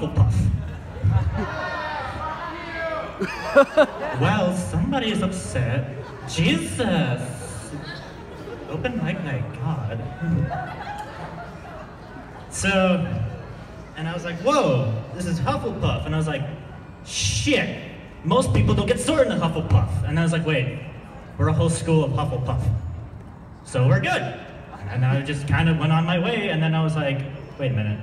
Hufflepuff. Well, somebody is upset. Jesus. Open mic night, God. So, and I was like, whoa, this is Hufflepuff. And I was like, shit, most people don't get sorted in a Hufflepuff. And I was like, wait, we're a whole school of Hufflepuff. So we're good. And I just kind of went on my way, and then I was like, wait a minute.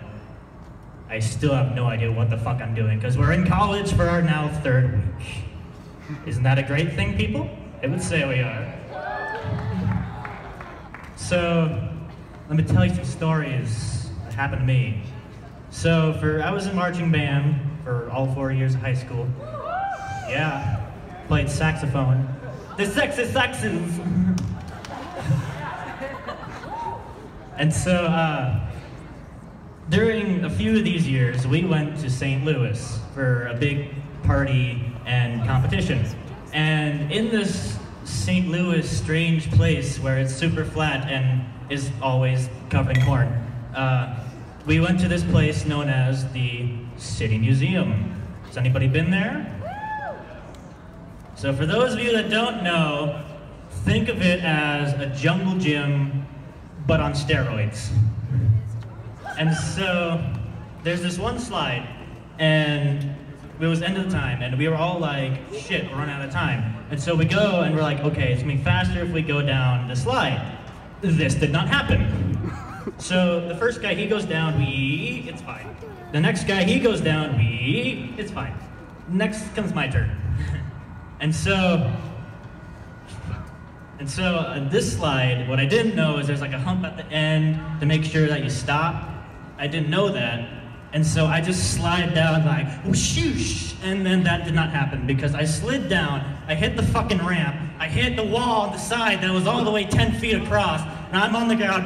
I still have no idea what the fuck I'm doing, because we're in college for our now 3rd week. Isn't that a great thing, people? It would say we are. So, let me tell you some stories that happened to me. So, I was in marching band for all 4 years of high school. Yeah, played saxophone. The sexy saxons! And so, during a few of these years, we went to St. Louis for a big party and competition. And in this St. Louis strange place where it's super flat and is always covered in corn, we went to this place known as the City Museum. Has anybody been there? So for those of you that don't know, think of it as a jungle gym, but on steroids. And so, there's this one slide, and it was end of the time, and we were all like, shit, we're running out of time. And so we go, and we're like, okay, it's gonna be faster if we go down the slide. This did not happen. So, the first guy, he goes down, it's fine. The next guy, he goes down, it's fine. Next comes my turn. And so, this slide, what I didn't know is there's like a hump at the end to make sure that you stop. I didn't know that. And so I just slide down like, whoosh, and then that did not happen because I slid down, I hit the fucking ramp, I hit the wall on the side that was all the way 10 feet across, and I'm on the ground,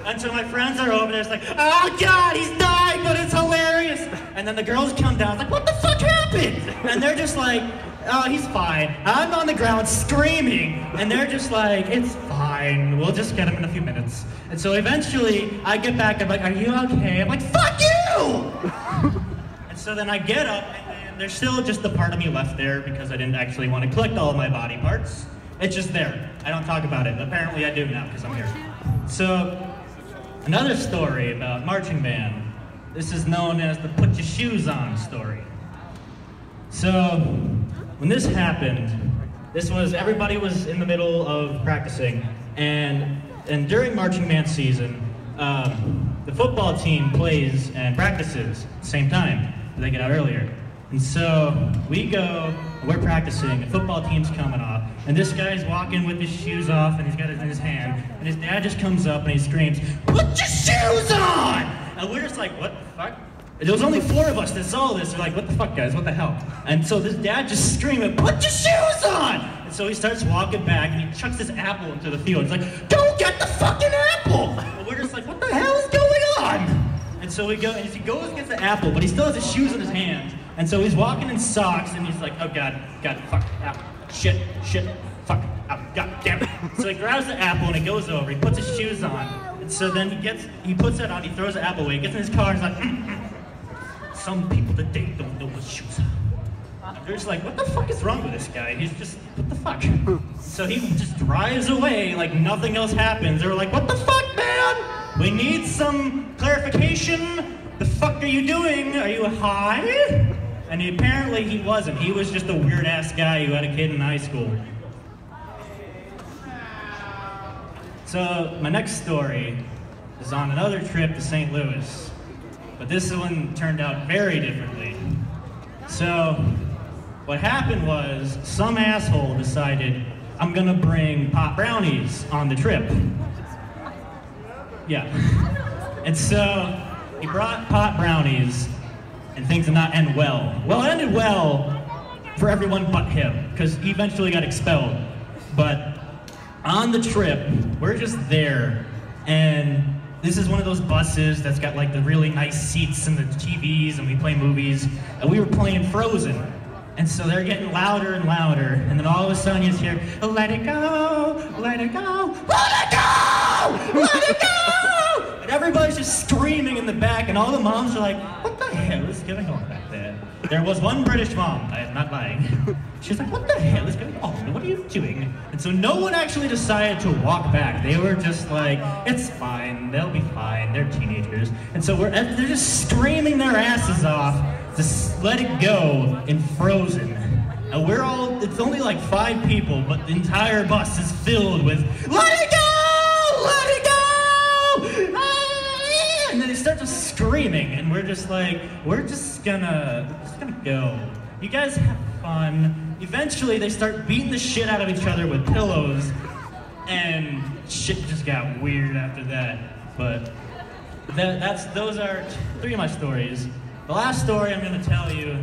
until my friends are over there, it's like, oh God, he's dying, but it's hilarious. And then the girls come down, like, what the fuck happened? And they're just like, oh, he's fine. I'm on the ground screaming, and they're just like, it's fine, we'll just get him in a few minutes. And so eventually, I get back, I'm like, are you okay? I'm like, fuck you! And so then I get up, and there's still just the part of me left there because I didn't actually want to collect all of my body parts. It's just there. I don't talk about it. Apparently I do now because I'm here. So, another story about marching band. This is known as the put your shoes on story. So, when this happened, everybody was in the middle of practicing, and during marching band season, the football team plays and practices at the same time. They get out earlier. And so we go, we're practicing, the football team's coming off, and this guy's walking with his shoes off, and he's got it in his hand, and his dad just comes up and he screams, put your shoes on! And we're just like, what the fuck? There was only 4 of us that saw this. We're like, what the fuck, guys? What the hell? And so this dad just screaming, put your shoes on! And so he starts walking back, and he chucks this apple into the field. He's like, go get the fucking apple! And we're just like, what the hell is going on? And so we go, and he goes and gets the apple, but he still has his shoes in his hands. And so he's walking in socks, and he's like, oh God, fuck, apple, shit, fuck, apple, God damn it. So he grabs the apple, and he goes over, he puts his shoes on. And so then he puts that on, he throws the apple away, he gets in his car, and he's like, some people today don't know what shoes are. And they're just like, what the fuck is wrong with this guy? He's just, what the fuck? So he just drives away like nothing else happens. They're like, what the fuck, man? We need some clarification. The fuck are you doing? Are you high? And apparently he wasn't. He was just a weird ass guy who had a kid in high school. So my next story is on another trip to St. Louis. But this one turned out very differently. So, what happened was, some asshole decided, I'm gonna bring pot brownies on the trip. Yeah. And so, he brought pot brownies, and things did not end well. Well, it ended well for everyone but him, because he eventually got expelled. But on the trip, we're just there, and this is one of those buses that's got like the really nice seats and the TVs, and we play movies, and we were playing Frozen. And so they're getting louder and louder, and then all of a sudden you just hear, let it go, let it go, let it go, let it go! And everybody's just screaming in the back, and all the moms are like, what the hell is going on back there? There was one British mom, I am not lying. She's like, what the hell is going on? What are you doing? And so no one actually decided to walk back. They were just like, it's fine, they'll be fine, they're teenagers. And so they're just screaming their asses off to let it go in Frozen. And it's only like 5 people, but the entire bus is filled with, let it go! Let it go! Ah! And then they start just screaming, and we're just like, we're just gonna go. You guys have fun. Eventually, they start beating the shit out of each other with pillows, and shit just got weird after that. But those are 3 of my stories. The last story I'm gonna tell you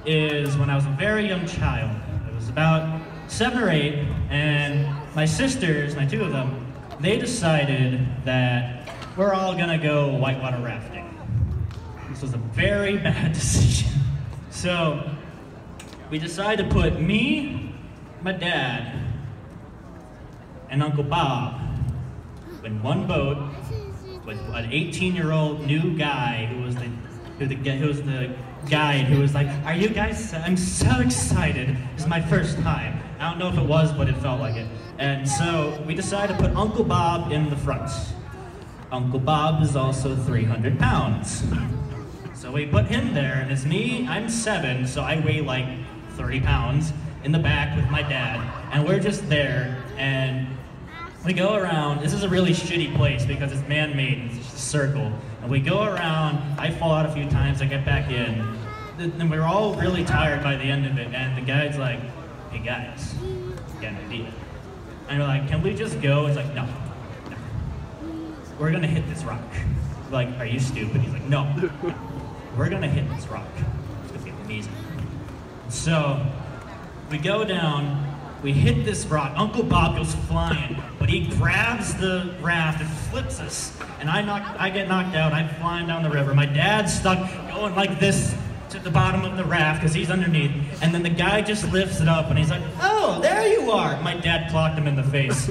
is when I was a very young child. I was about 7 or 8, and my sisters, my 2 of them, they decided that we're all gonna go whitewater rafting. This was a very bad decision. So, we decided to put me, my dad, and Uncle Bob in one boat with an 18-year-old new guy who was the guide who was like, are you guys, I'm so excited. This is my first time. I don't know if it was, but it felt like it. And so we decided to put Uncle Bob in the front. Uncle Bob is also 300 pounds. So we put him there, and it's me, I'm 7, so I weigh like 30 pounds in the back with my dad. And we're just there, and we go around. This is a really shitty place because it's man-made, it's just a circle. And we go around, I fall out a few times, I get back in. And we're all really tired by the end of it, and the guide's like, hey guys, I got an idea. And we're like, can we just go? It's like, no. We're gonna hit this rock. We're like, are you stupid? He's like, no. We're gonna hit this rock. It's gonna be amazing. So, we go down, we hit this rock. Uncle Bob goes flying, but he grabs the raft and flips us. And I get knocked out, I'm flying down the river. My dad's stuck going like this to the bottom of the raft because he's underneath. And then the guy just lifts it up and he's like, oh, there you are. My dad clocked him in the face.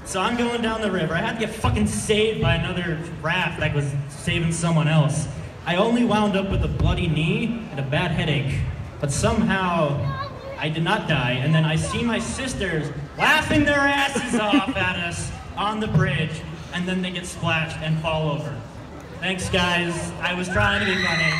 So I'm going down the river. I had to get fucking saved by another raft that was saving someone else. I only wound up with a bloody knee and a bad headache. But somehow, I did not die. And then I see my sisters laughing their asses off at us on the bridge. And then they get splashed and fall over. Thanks, guys. I was trying to be funny.